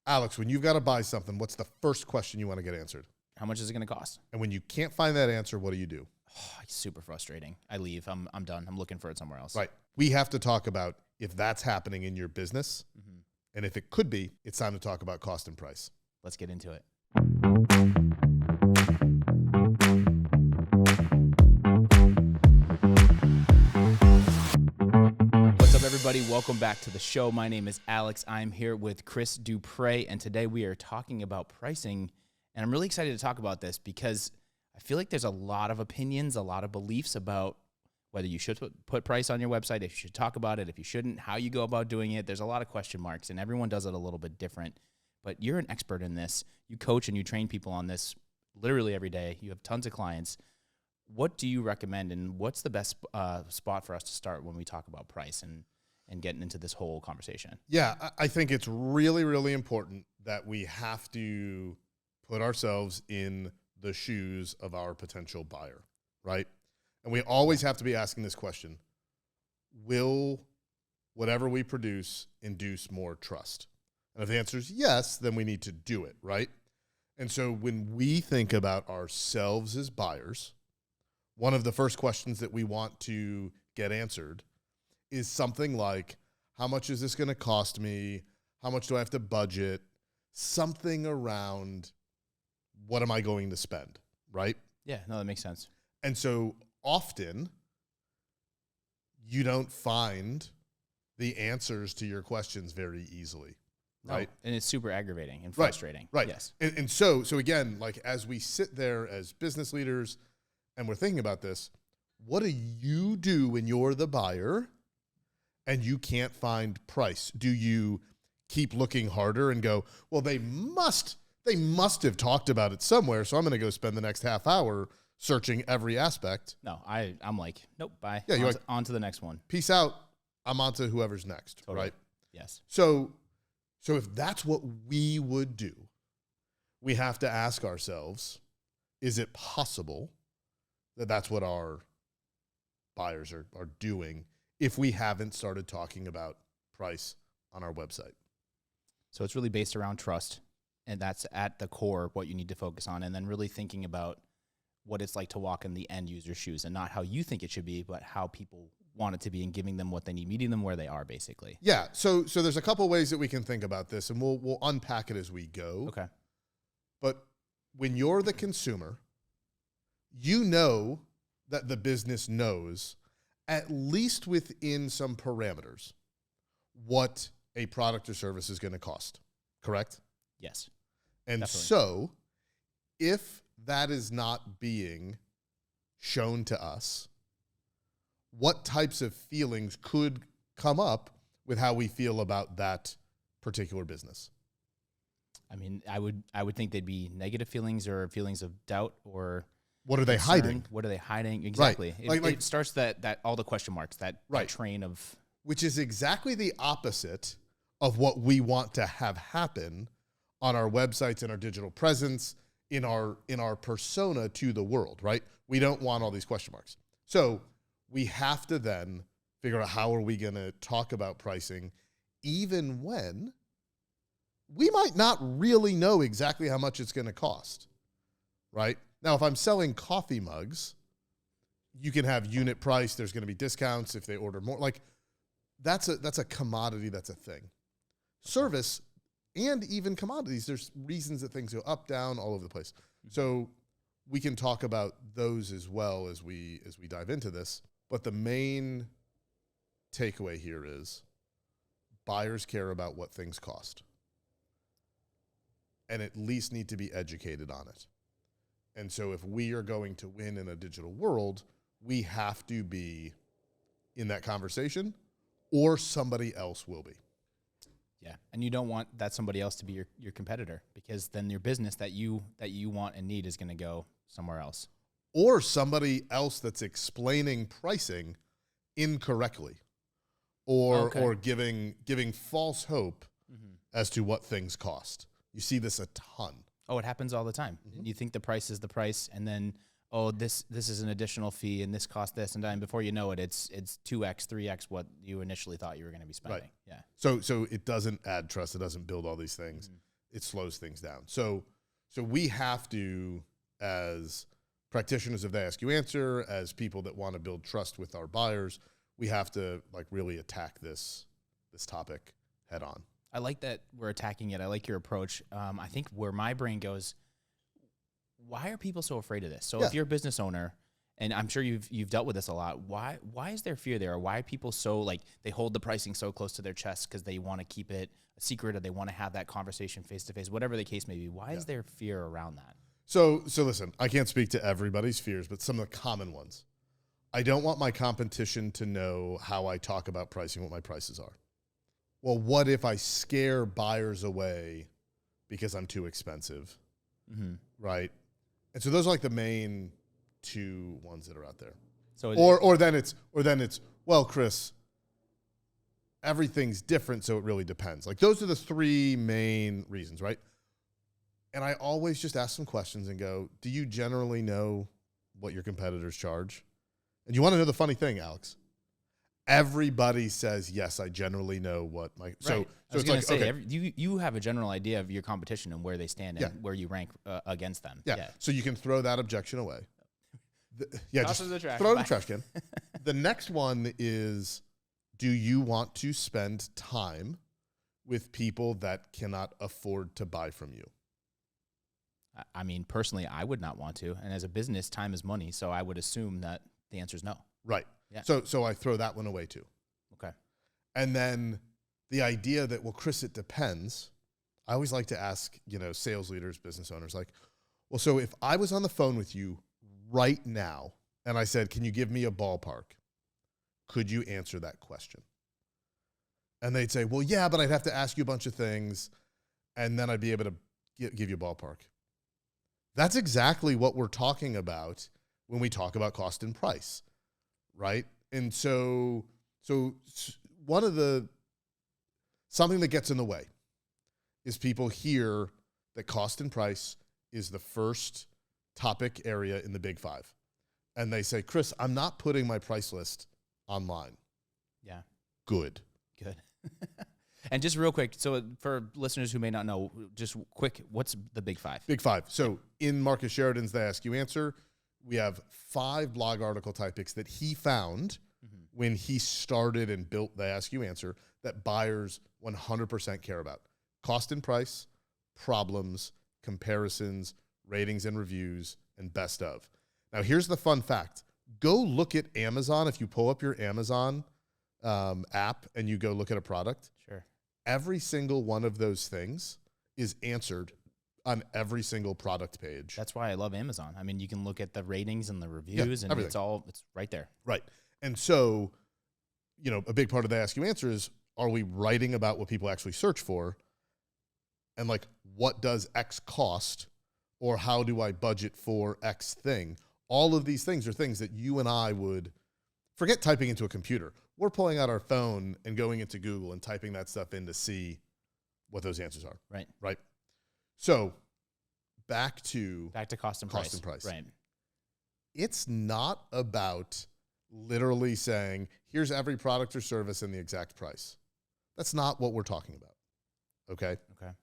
Alex, when you've got to buy something, what's the first question you want to get answered? How much is it going to cost? And when you can't find that answer, what do? Oh, it's super frustrating. I leave. I'm done. I'm looking for it somewhere else. Right. We have to talk about if that's happening in your business. Mm-hmm. And if it could be, it's time to talk about cost and price. Let's get into it. What's up, everybody? Welcome back to the show. My name is Alex. I'm here with Chris Duprey, and today we are talking about pricing. And I'm really excited to talk about this because I feel like there's a lot of opinions, a lot of beliefs about whether you should put price on your website, if you should talk about it, if you shouldn't, how you go about doing it. There's a lot of question marks, and everyone does it a little bit different. But you're an expert in this. You coach and you train people on this literally every day. You have tons of clients. What do you recommend, and what's the best spot for us to start when we talk about price and getting into this whole conversation? Yeah, I think it's really, really important that we have to put ourselves in the shoes of our potential buyer, right? And we always have to be asking this question: will whatever we produce induce more trust? And if the answer is yes, then we need to do it, right? And so when we think about ourselves as buyers, one of the first questions that we want to get answered is something like, how much is this going to cost me? How much do I have to budget? Something around, what am I going to spend, right? Yeah, no, that makes sense. And so often you don't find the answers to your questions very easily, right? No, and it's super aggravating and frustrating. Right. Yes. And so again, like as we sit there as business leaders and we're thinking about this, what do you do when you're the buyer and you can't find price? Do you keep looking harder and go, well, they must have talked about it somewhere, so I'm going to go spend the next half hour searching every aspect? No, I'm like, nope, bye. Yeah, you're on to the next one. Peace out. I'm on to whoever's next, Totally. right? Yes. So if that's what we would do, we have to ask ourselves, is it possible that that's what our buyers are doing if we haven't started talking about price on our website? So it's really based around trust, and that's at the core what you need to focus on, and then really thinking about what it's like to walk in the end user's shoes, and not how you think it should be, but how people want it to be, and giving them what they need, meeting them where they are, basically. Yeah. So there's a couple ways that we can think about this, and we'll unpack it as we go. Okay. But when you're the consumer, you know that the business knows, at least within some parameters, what a product or service is going to cost. Correct? Yes. And Definitely. so if that is not being shown to us, what types of feelings could come up with how we feel about that particular business? I mean, I would think they'd be negative feelings or feelings of doubt or what are they concern. hiding? What are they hiding? Exactly. Right. It starts that all the question marks, that train of... Which is exactly the opposite of what we want to have happen on our websites and our digital presence, in our persona to the world, right? We don't want all these question marks. So we have to then figure out, how are we going to talk about pricing even when we might not really know exactly how much it's going to cost, right? Now, if I'm selling coffee mugs, you can have unit price. There's going to be discounts if they order more. Like that's a commodity. That's a thing. Service and even commodities, there's reasons that things go up, down, all over the place. So we can talk about those as well as we dive into this. But the main takeaway here is buyers care about what things cost and at least need to be educated on it. And so if we are going to win in a digital world, we have to be in that conversation, or somebody else will be. Yeah, and you don't want that somebody else to be your competitor, because then your business that you want and need is going to go somewhere else. Or somebody else that's explaining pricing incorrectly, or giving false hope as to what things cost. You see this a ton. Oh, it happens all the time. Mm-hmm. You think the price is the price, and then, oh, this is an additional fee, and this costs this, and then before you know it, it's 2x, 3x what you initially thought you were going to be spending. Right. Yeah. So it doesn't add trust. It doesn't build all these things. it slows things down. So we have to, as practitioners of the Ask You Answer, as people that want to build trust with our buyers, we have to like really attack this topic head on. I like that we're attacking it. I like your approach. I think where my brain goes, why are people so afraid of this? So if you're a business owner, and I'm sure you've dealt with this a lot, why is there fear there? Or why are people so like they hold the pricing so close to their chest because they want to keep it a secret, or they want to have that conversation face to face, whatever the case may be? Why is there fear around that? So listen, I can't speak to everybody's fears, but some of the common ones. I don't want my competition to know how I talk about pricing, what my prices are. Well, what if I scare buyers away because I'm too expensive, right? And so those are like the main two ones that are out there. So or then it's well, Chris, everything's different, so it really depends. Like those are the three main reasons, right? And I always just ask some questions and go, do you generally know what your competitors charge? And you want to know the funny thing, Alex? Everybody says, yes, I generally know what my... So, right. so it's like, say, you have a general idea of your competition and where they stand and where you rank against them. Yeah. So you can throw that objection away. Just throw it in the trash can. The next one is, do you want to spend time with people that cannot afford to buy from you? I mean, personally, I would not want to. And as a business, time is money. So I would assume that the answer is no. Right. Yeah. So I throw that one away too. Okay. And then the idea that, well, Chris, it depends. I always like to ask, sales leaders, business owners, like, well, so if I was on the phone with you right now and I said, can you give me a ballpark? Could you answer that question? And they'd say, well, yeah, but I'd have to ask you a bunch of things and then I'd be able to give you a ballpark. That's exactly what we're talking about when we talk about cost and price, right? And so something that gets in the way is people hear that cost and price is the first topic area in the big five. And they say, Chris, I'm not putting my price list online. Yeah. Good. And just real quick, so for listeners who may not know, just quick, what's the big five? Big five. So in Marcus Sheridan's They Ask You Answer, we have 5 blog article topics that he found when he started and built They Ask You Answer that buyers 100% care about. Cost and price, problems, comparisons, ratings and reviews, and best of. Now, here's the fun fact. Go look at Amazon. If you pull up your Amazon app and you go look at a product, sure, every single one of those things is answered on every single product page. That's why I love Amazon. I mean, you can look at the ratings and the reviews, and everything. It's right there. Right. And so, a big part of the Ask You Answer is, are we writing about what people actually search for? And like, what does X cost? Or how do I budget for X thing? All of these things are things that you and I would forget typing into a computer. We're pulling out our phone and going into Google and typing that stuff in to see what those answers are. Right. Right. So back to cost and price. Right. It's not about literally saying, here's every product or service and the exact price. That's not what we're talking about. Okay? Okay.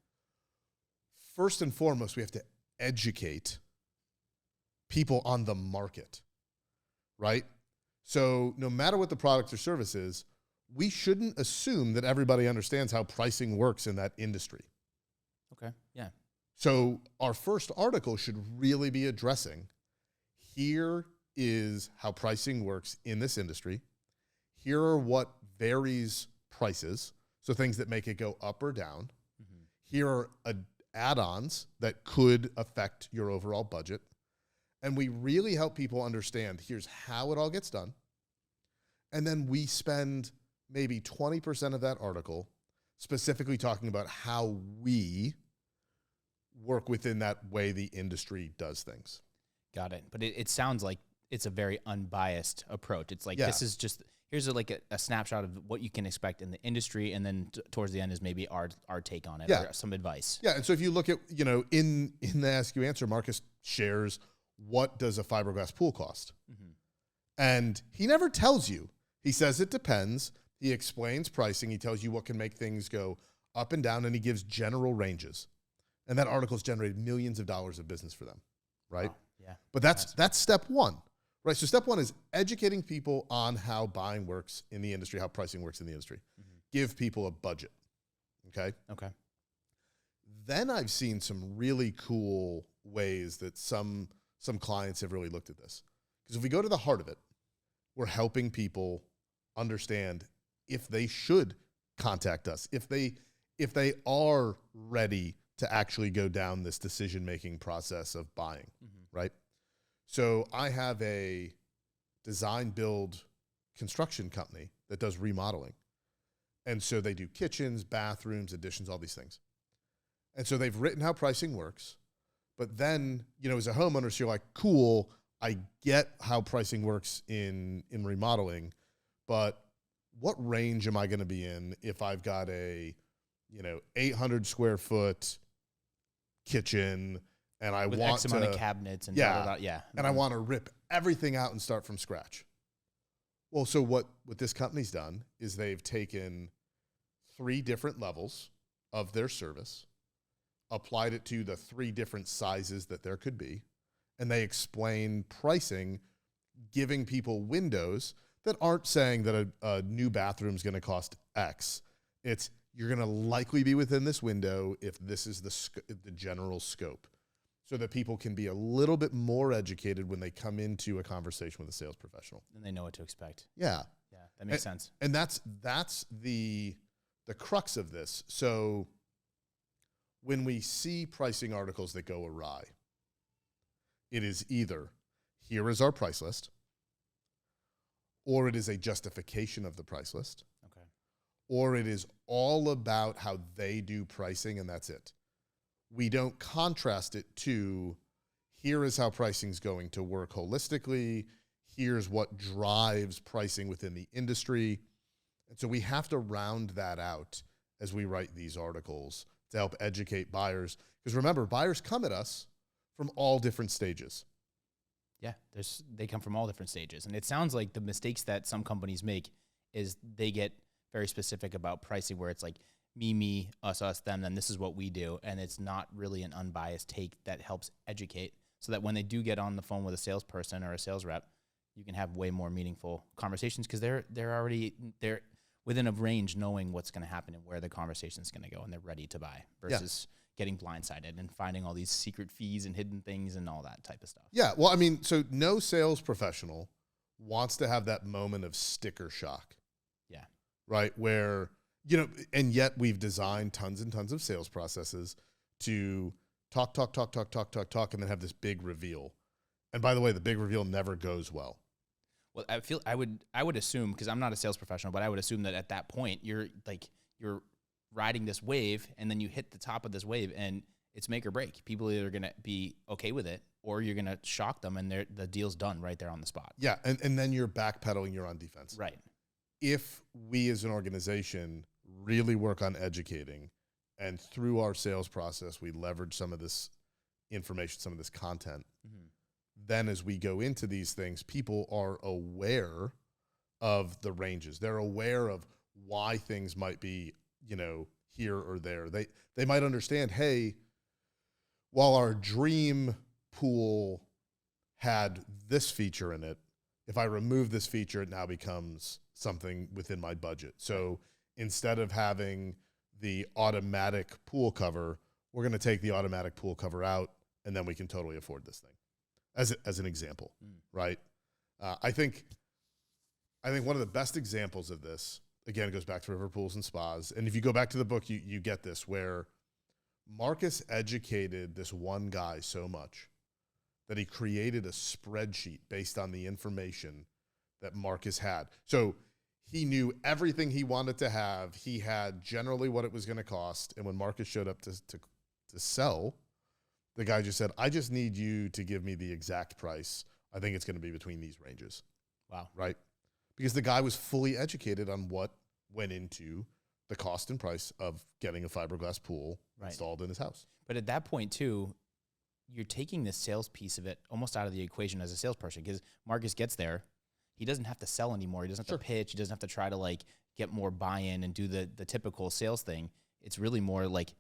First and foremost, we have to educate people on the market, right? So no matter what the product or service is, we shouldn't assume that everybody understands how pricing works in that industry. Okay, yeah. So our first article should really be addressing, here is how pricing works in this industry. Here are what varies prices, so things that make it go up or down. Mm-hmm. Here are add-ons that could affect your overall budget. And we really help people understand, here's how it all gets done. And then we spend maybe 20% of that article specifically talking about how we work within that way the industry does things. Got it. But it sounds like it's a very unbiased approach. It's like, this is just, here's a snapshot of what you can expect in the industry. And then towards the end is maybe our take on it or some advice. Yeah. And so if you look at, in the Ask You Answer, Marcus shares, what does a fiberglass pool cost? Mm-hmm. And he never tells you. He says it depends. He explains pricing. He tells you what can make things go up and down, and he gives general ranges. And that article's generated millions of dollars of business for them, right? Wow. Yeah. But that's step one, right? So step one is educating people on how buying works in the industry, how pricing works in the industry. Mm-hmm. Give people a budget, okay? Okay. Then I've seen some really cool ways that some clients have really looked at this. Because if we go to the heart of it, we're helping people understand if they should contact us, if they are ready to actually go down this decision-making process of buying, right? So I have a design build construction company that does remodeling. And so they do kitchens, bathrooms, additions, all these things. And so they've written how pricing works. But then, as a homeowner, so you're like, cool, I get how pricing works in remodeling, but what range am I going to be in if I've got a, 800 square foot kitchen and I with want X amount of cabinets and and I want to rip everything out and start from scratch. Well, so what this company's done is they've taken 3 different levels of their service, applied it to the 3 different sizes that there could be, and they explain pricing, giving people windows that aren't saying that a new bathroom is going to cost X. It's you're going to likely be within this window if this is the general scope, so that people can be a little bit more educated when they come into a conversation with a sales professional. And they know what to expect. Yeah. Yeah, that makes sense. And that's the crux of this. So when we see pricing articles that go awry, it is either here is our price list, or it is a justification of the price list, Okay. or it is all about how they do pricing and that's it. We don't contrast it to here is how pricing is going to work holistically. Here's what drives pricing within the industry. And so we have to round that out as we write these articles to help educate buyers. Because remember, buyers come at us from all different stages. Yeah, they come from all different stages. And it sounds like the mistakes that some companies make is they get very specific about pricing where it's like me, us, them, then this is what we do. And it's not really an unbiased take that helps educate so that when they do get on the phone with a salesperson or a sales rep, you can have way more meaningful conversations because they're within a range knowing what's going to happen and where the conversation is going to go, and they're ready to buy versus getting blindsided and finding all these secret fees and hidden things and all that type of stuff. Yeah, well, I mean, so no sales professional wants to have that moment of sticker shock. Yeah. Right, where, and yet we've designed tons and tons of sales processes to talk, and then have this big reveal. And by the way, the big reveal never goes well. Well, I would assume, because I'm not a sales professional, but I would assume that at that point you're riding this wave and then you hit the top of this wave and it's make or break. People are either going to be okay with it or you're going to shock them and the deal's done right there on the spot. Yeah, and then you're backpedaling, you're on defense. Right. If we as an organization really work on educating and through our sales process, we leverage some of this information, some of this content, then as we go into these things, people are aware of the ranges. They're aware of why things might be, here or there. They might understand, hey, while our dream pool had this feature in it, if I remove this feature, it now becomes something within my budget. So instead of having the automatic pool cover, we're going to take the automatic pool cover out, and then we can totally afford this thing. As an example, right? I think one of the best examples of this, again, it goes back to river pools and spas. And if you go back to the book, you get this, where Marcus educated this one guy so much that he created a spreadsheet based on the information that Marcus had. So he knew everything he wanted to have. He had generally what it was going to cost. And when Marcus showed up to sell, the guy just said, I just need you to give me the exact price. I think it's going to be between these ranges. Wow. Right? Because the guy was fully educated on what went into the cost and price of getting a fiberglass pool installed in his house. But at that point, too, you're taking the sales piece of it almost out of the equation as a salesperson because Marcus gets there. He doesn't have to sell anymore. He doesn't have to pitch. He doesn't have to try to get more buy-in and do the typical sales thing. It's really more like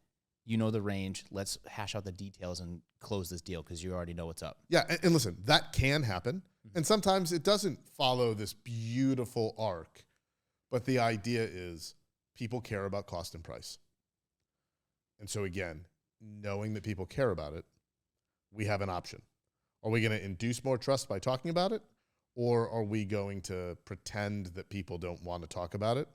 you know the range. Let's hash out the details and close this deal because you already know what's up. Yeah, and listen, that can happen. And sometimes it doesn't follow this beautiful arc. But the idea is people care about cost and price. And so again, knowing that people care about it, we have an option. Are we going to induce more trust by talking about it? Or are we going to pretend that people don't want to talk about it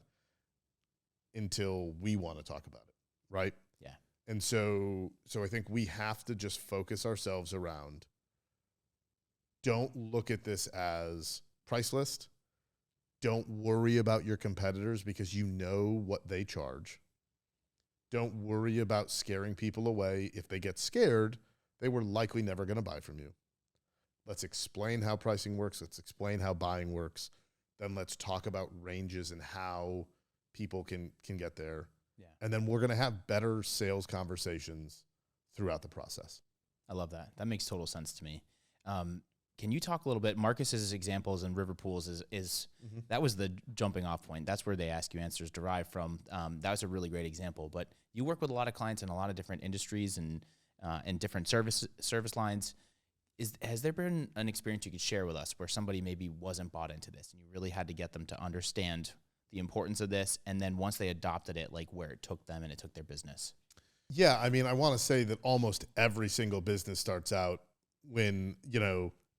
until we want to talk about it, right? Yeah. And so I think we have to just focus ourselves around, don't look at this as price list. Don't worry about your competitors because you know what they charge. Don't worry about scaring people away. If they get scared, they were likely never going to buy from you. Let's explain how pricing works. Let's explain how buying works. Then let's talk about ranges and how people can get there. Yeah. And then we're going to have better sales conversations throughout the process. I love that. That makes total sense to me. Can you talk a little bit? Marcus's examples and River Pools is that was the jumping off point. That's where they ask you answers derive from. That was a really great example. But you work with a lot of clients in a lot of different industries and different service lines. Has there been an experience you could share with us where somebody maybe wasn't bought into this and you really had to get them to understand the importance of this, and then once they adopted it, like where it took them and it took their business? Yeah, I mean, I want to say that almost every single business starts out when,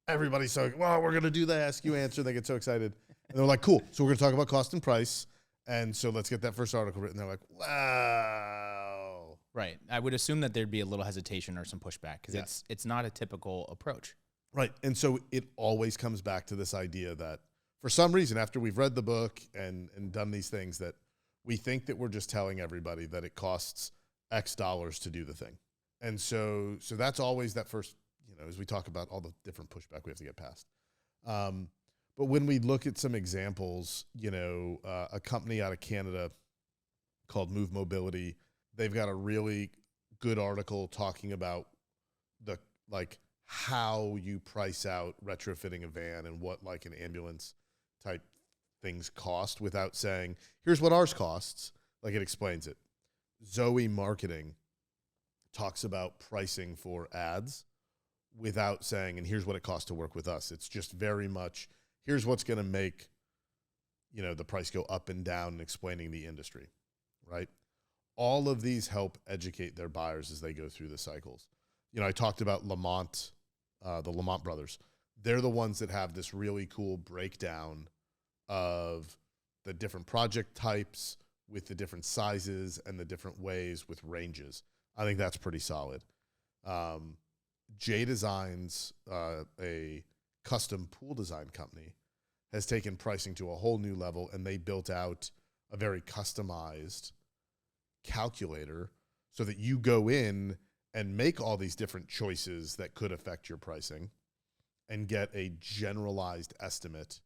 everybody's so, well, we're going to do the ask you answer. They get so excited. And they're like, cool. So we're going to talk about cost and price. And so let's get that first article written. They're like, wow. Right. I would assume that there'd be a little hesitation or some pushback because it's not a typical approach. Right. And so it always comes back to this idea that for some reason, after we've read the book and done these things, that we think that we're just telling everybody that it costs X dollars to do the thing. And so that's always that first, as we talk about all the different pushback we have to get past. But when we look at some examples, a company out of Canada called Move Mobility, they've got a really good article talking about how you price out retrofitting a van and what like an ambulance type things cost without saying, here's what ours costs. Like it explains it. Zoe Marketing talks about pricing for ads without saying, and here's what it costs to work with us. It's just very much, here's what's going to make, the price go up and down, and explaining the industry, right? All of these help educate their buyers as they go through the cycles. I talked about Lamont, the Lamont brothers. They're the ones that have this really cool breakdown of the different project types with the different sizes and the different ways with ranges. I think that's pretty solid. J Designs, a custom pool design company, has taken pricing to a whole new level, and they built out a very customized calculator so that you go in and make all these different choices that could affect your pricing and get a generalized estimate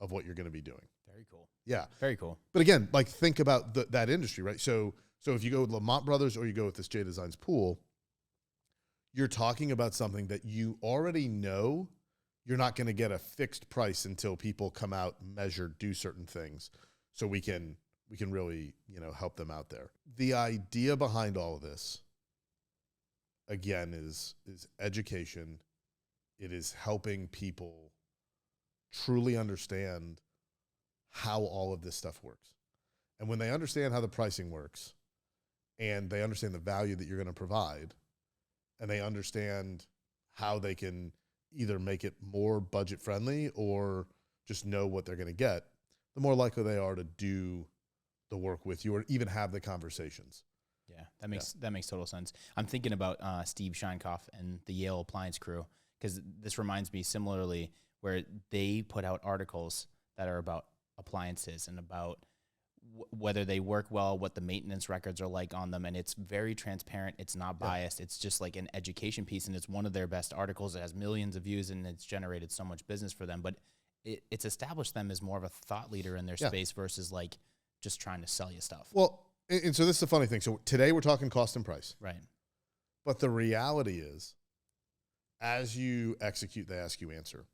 of what you're going to be doing. Very cool. Yeah. Very cool. But again, think about that industry, right? So if you go with Lamont Brothers or you go with this J Designs pool, you're talking about something that you already know you're not going to get a fixed price until people come out, measure, do certain things. So we can really, help them out there. The idea behind all of this, again, is education. It is helping people truly understand how all of this stuff works. And when they understand how the pricing works and they understand the value that you're going to provide and they understand how they can either make it more budget friendly or just know what they're going to get, the more likely they are to do the work with you or even have the conversations. Yeah, that makes total sense. I'm thinking about Steve Scheinkoff and the Yale Appliance crew, because this reminds me similarly where they put out articles that are about appliances and about whether they work well, what the maintenance records are like on them, and it's very transparent. It's not biased. It's just like an education piece, and it's one of their best articles. It has millions of views, and it's generated so much business for them. But it's established them as more of a thought leader in their space versus like just trying to sell you stuff. Well, and so this is the funny thing. So today we're talking cost and price. Right. But the reality is, as you execute the ask you answer,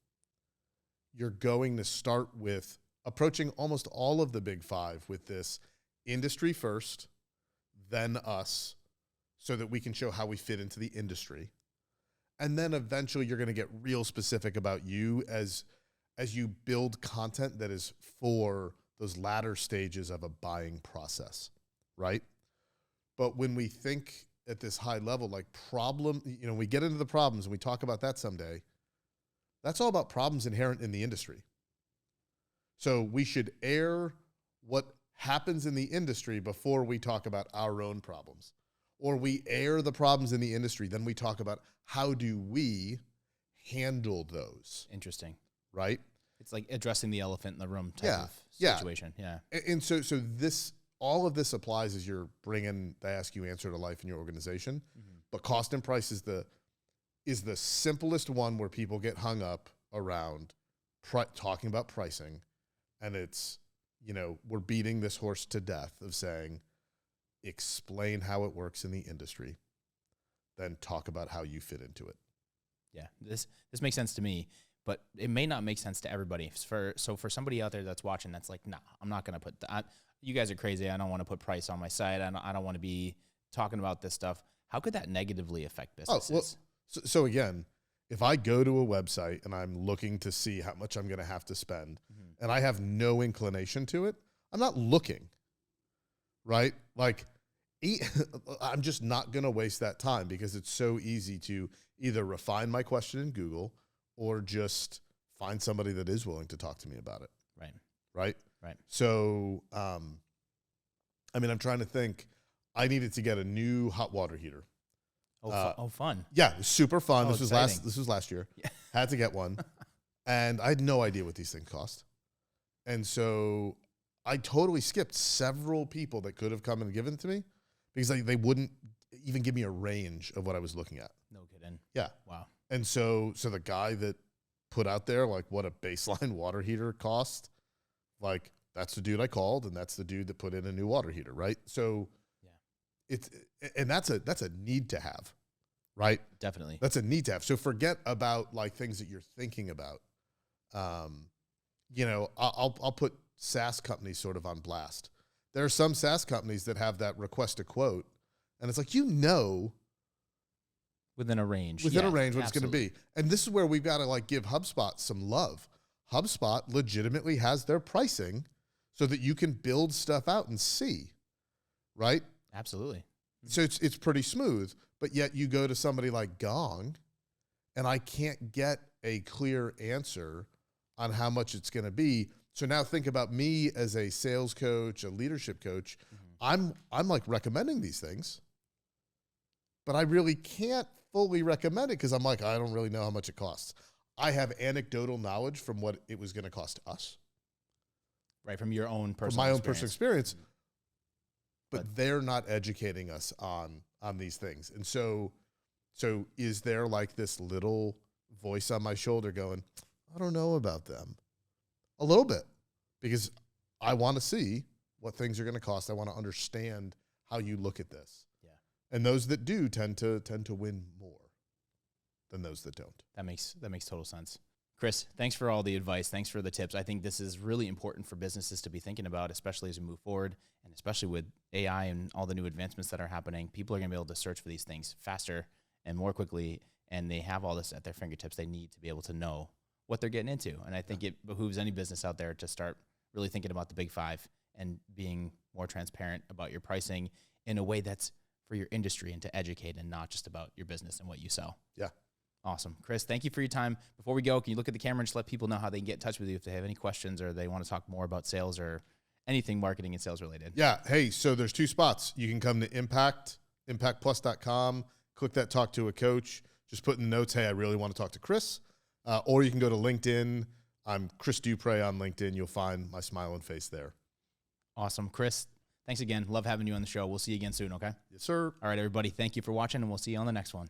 you're going to start with approaching almost all of the big five with this industry first, then us, so that we can show how we fit into the industry. And then eventually you're going to get real specific about you as you build content that is for those latter stages of a buying process, right? But when we think at this high level, like problem, we get into the problems and we talk about that someday, that's all about problems inherent in the industry. So we should air what happens in the industry before we talk about our own problems. Or we air the problems in the industry, then we talk about how do we handle those. Interesting. Right? It's like addressing the elephant in the room type of situation. Yeah. And so all of this applies as you're bringing the ask you answer to life in your organization. Mm-hmm. But cost and price is the simplest one where people get hung up around talking about pricing. And it's, we're beating this horse to death of saying, explain how it works in the industry, then talk about how you fit into it. Yeah, this makes sense to me, but it may not make sense to everybody. So for somebody out there that's watching, that's like, nah, I'm not going to put that. You guys are crazy. I don't want to put price on my site. I don't want to be talking about this stuff. How could that negatively affect businesses? So again, if I go to a website and I'm looking to see how much I'm going to have to spend, mm-hmm. and I have no inclination to it, I'm not looking, right? Like, I'm just not going to waste that time because it's so easy to either refine my question in Google or just find somebody that is willing to talk to me about it. Right. So, I'm trying to think. I needed to get a new hot water heater. Fun. Yeah, it was super fun. This exciting. was last year. Yeah. Had to get one. And I had no idea what these things cost. And so I totally skipped several people that could have come and given it to me because they wouldn't even give me a range of what I was looking at. No kidding. Yeah. Wow. And so the guy that put out there, like, what a baseline water heater cost, like, that's the dude I called, and that's the dude that put in a new water heater, right? So that's a need to have, right? Definitely. That's a need to have. So forget about like things that you're thinking about. I'll put SaaS companies sort of on blast. There are some SaaS companies that have that request a quote, and it's like, within a range. What it's going to be. And this is where we've got to like give HubSpot some love. HubSpot legitimately has their pricing so that you can build stuff out and see, right? Absolutely. So it's pretty smooth, but yet you go to somebody like Gong, and I can't get a clear answer on how much it's going to be. So now think about me as a sales coach, a leadership coach. Mm-hmm. I'm like recommending these things, but I really can't fully recommend it because I'm like, I don't really know how much it costs. I have anecdotal knowledge from what it was going to cost us. Right, from your own personal From my experience. own personal experience. But they're not educating us on these things. And so is there like this little voice on my shoulder going, I don't know about them? A little bit, because I want to see what things are going to cost. I want to understand how you look at this. Yeah. And those that do tend to win more than those that don't. That makes total sense. Chris, thanks for all the advice. Thanks for the tips. I think this is really important for businesses to be thinking about, especially as we move forward, and especially with AI and all the new advancements that are happening. People are going to be able to search for these things faster and more quickly, and they have all this at their fingertips. They need to be able to know what they're getting into. And I think it behooves any business out there to start really thinking about the big five and being more transparent about your pricing in a way that's for your industry and to educate and not just about your business and what you sell. Yeah. Awesome. Chris, thank you for your time. Before we go, can you look at the camera and just let people know how they can get in touch with you if they have any questions or they want to talk more about sales or anything marketing and sales related? Yeah. Hey, so there's two spots. You can come to impactplus.com, click that talk to a coach, just put in the notes, hey, I really want to talk to Chris. Or you can go to LinkedIn. I'm Chris Duprey on LinkedIn. You'll find my smiling face there. Awesome. Chris, thanks again. Love having you on the show. We'll see you again soon, okay? Yes, sir. All right, everybody. Thank you for watching, and we'll see you on the next one.